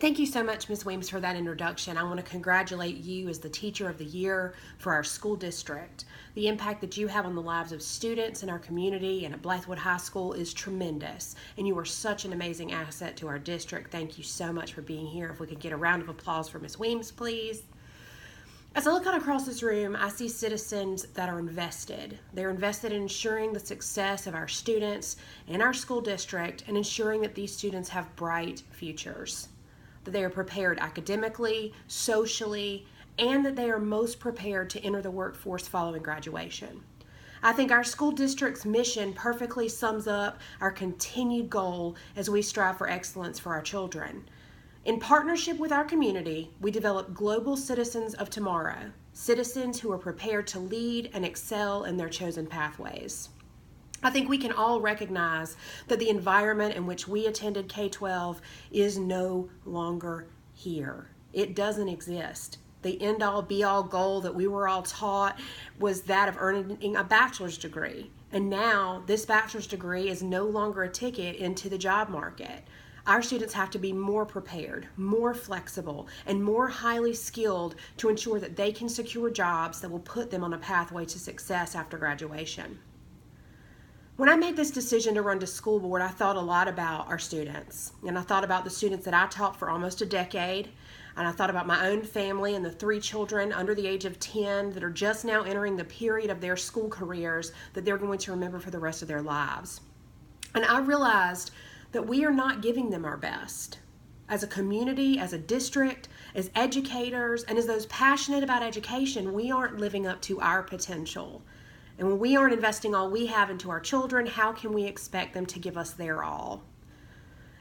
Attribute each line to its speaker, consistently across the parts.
Speaker 1: Thank you so much, Ms. Weems, for that introduction. I want to congratulate you as the Teacher of the Year for our school district. The impact that you have on the lives of students in our community and at Blythewood High School is tremendous, and you are such an amazing asset to our district. Thank you so much for being here. If we could get a round of applause for Ms. Weems, please. As I look out across this room, I see citizens that are invested. They're invested in ensuring the success of our students and our school district and ensuring that these students have bright futures, that they are prepared academically, socially, and that they are most prepared to enter the workforce following graduation. I think our school district's mission perfectly sums up our continued goal as we strive for excellence for our children. In partnership with our community, we develop global citizens of tomorrow, citizens who are prepared to lead and excel in their chosen pathways. I think we can all recognize that the environment in which we attended K-12 is no longer here. It doesn't exist. The end-all, be-all goal that we were all taught was that of earning a bachelor's degree. And now this bachelor's degree is no longer a ticket into the job market. Our students have to be more prepared, more flexible, and more highly skilled to ensure that they can secure jobs that will put them on a pathway to success after graduation. When I made this decision to run to school board, I thought a lot about our students. And I thought about the students that I taught for almost a decade. And I thought about my own family and the 3 children under the age of 10 that are just now entering the period of their school careers that they're going to remember for the rest of their lives. And I realized that we are not giving them our best. As a community, as a district, as educators, and as those passionate about education, we aren't living up to our potential. And when we aren't investing all we have into our children, how can we expect them to give us their all?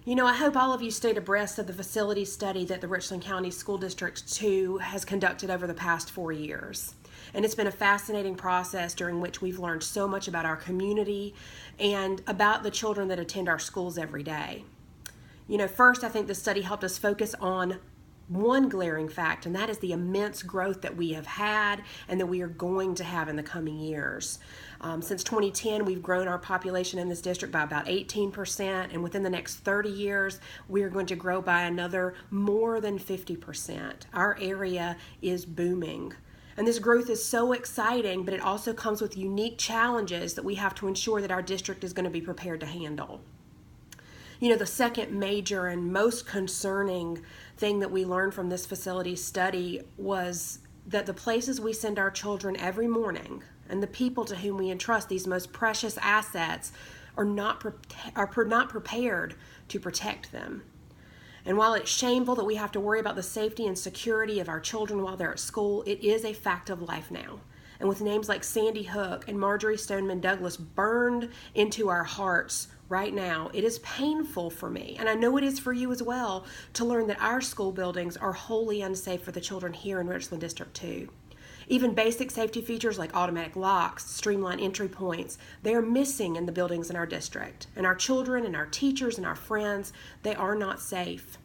Speaker 1: You know, I hope all of you stayed abreast of the facility study that the Richland County School District 2 has conducted over the past 4 years. And it's been a fascinating process during which we've learned so much about our community and about the children that attend our schools every day. You know, first, I think the study helped us focus on one glaring fact, and that is the immense growth that we have had and that we are going to have in the coming years. Since 2010, we've grown our population in this district by about 18%, and within the next 30 years, we are going to grow by another more than 50%. Our area is booming. And this growth is so exciting, but it also comes with unique challenges that we have to ensure that our district is going to be prepared to handle. You know, the second major and most concerning thing that we learned from this facility study was that the places we send our children every morning and the people to whom we entrust these most precious assets are not prepared to protect them. And while it's shameful that we have to worry about the safety and security of our children while they're at school, it is a fact of life now. And with names like Sandy Hook and Marjorie Stoneman Douglas burned into our hearts right now, it is painful for me, and I know it is for you as well, to learn that our school buildings are wholly unsafe for the children here in Richland District 2. Even basic safety features like automatic locks, streamlined entry points, they are missing in the buildings in our district. And our children and our teachers and our friends, they are not safe.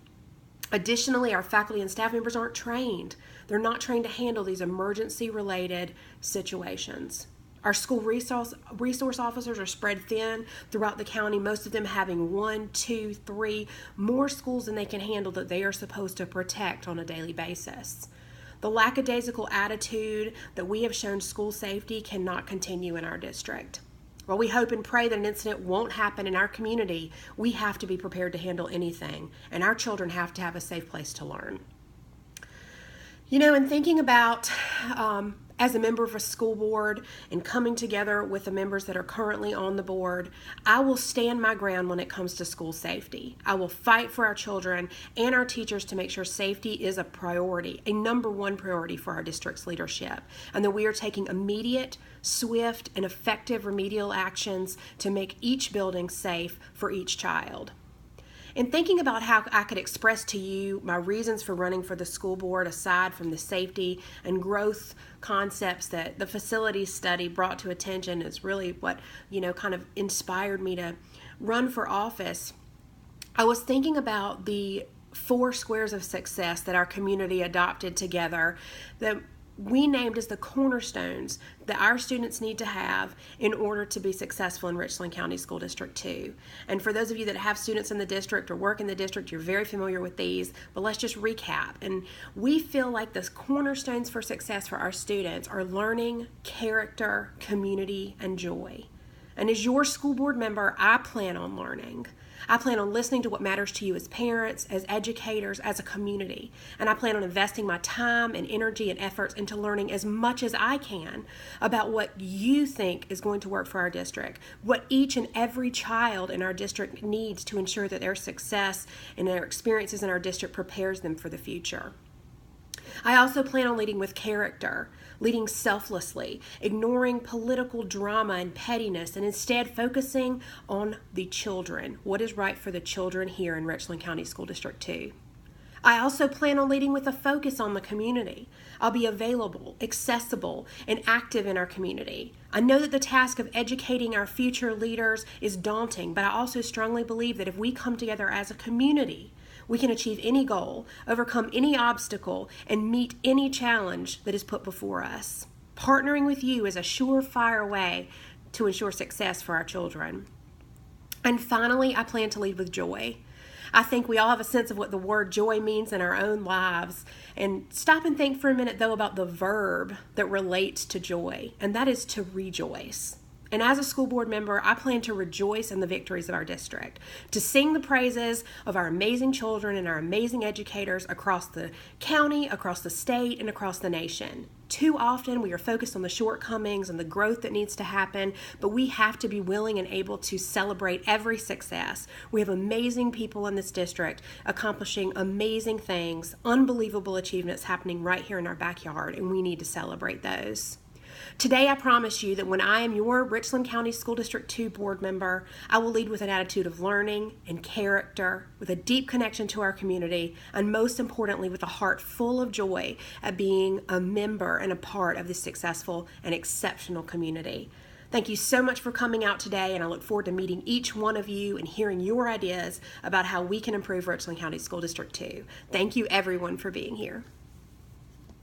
Speaker 1: Additionally, our faculty and staff members aren't trained. They're not trained to handle these emergency-related situations. Our school resource officers are spread thin throughout the county, most of them having 1, 2, 3 more schools than they can handle that they are supposed to protect on a daily basis. The lackadaisical attitude that we have shown school safety cannot continue in our district. While we hope and pray that an incident won't happen in our community, we have to be prepared to handle anything, and our children have to have a safe place to learn. You know, in thinking about as a member of a school board and coming together with the members that are currently on the board, I will stand my ground when it comes to school safety. I will fight for our children and our teachers to make sure safety is a priority, a number one priority for our district's leadership, and that we are taking immediate, swift, and effective remedial actions to make each building safe for each child. In thinking about how I could express to you my reasons for running for the school board, aside from the safety and growth concepts that the facilities study brought to attention, is really what, kind of inspired me to run for office. I was thinking about the 4 squares of success that our community adopted together that we named as the cornerstones that our students need to have in order to be successful in Richland County School District 2. And for those of you that have students in the district or work in the district, you're very familiar with these, but let's just recap. And we feel like the cornerstones for success for our students are learning, character, community, and joy. And as your school board member, I plan on learning. I plan on listening to what matters to you as parents, as educators, as a community. And I plan on investing my time and energy and efforts into learning as much as I can about what you think is going to work for our district, what each and every child in our district needs to ensure that their success and their experiences in our district prepares them for the future. I also plan on leading with character, leading selflessly, ignoring political drama and pettiness, and instead focusing on the children, what is right for the children here in Richland County School District 2. I also plan on leading with a focus on the community. I'll be available, accessible, and active in our community. I know that the task of educating our future leaders is daunting, but I also strongly believe that if we come together as a community, we can achieve any goal, overcome any obstacle, and meet any challenge that is put before us. Partnering with you is a surefire way to ensure success for our children. And finally, I plan to lead with joy. I think we all have a sense of what the word joy means in our own lives. And stop and think for a minute, though, about the verb that relates to joy, and that is to rejoice. And as a school board member, I plan to rejoice in the victories of our district, to sing the praises of our amazing children and our amazing educators across the county, across the state, and across the nation. Too often we are focused on the shortcomings and the growth that needs to happen, but we have to be willing and able to celebrate every success. We have amazing people in this district accomplishing amazing things, unbelievable achievements happening right here in our backyard, and we need to celebrate those. Today, I promise you that when I am your Richland County School District 2 board member, I will lead with an attitude of learning and character, with a deep connection to our community, and most importantly, with a heart full of joy at being a member and a part of this successful and exceptional community. Thank you so much for coming out today, and I look forward to meeting each one of you and hearing your ideas about how we can improve Richland County School District 2. Thank you, everyone, for being here.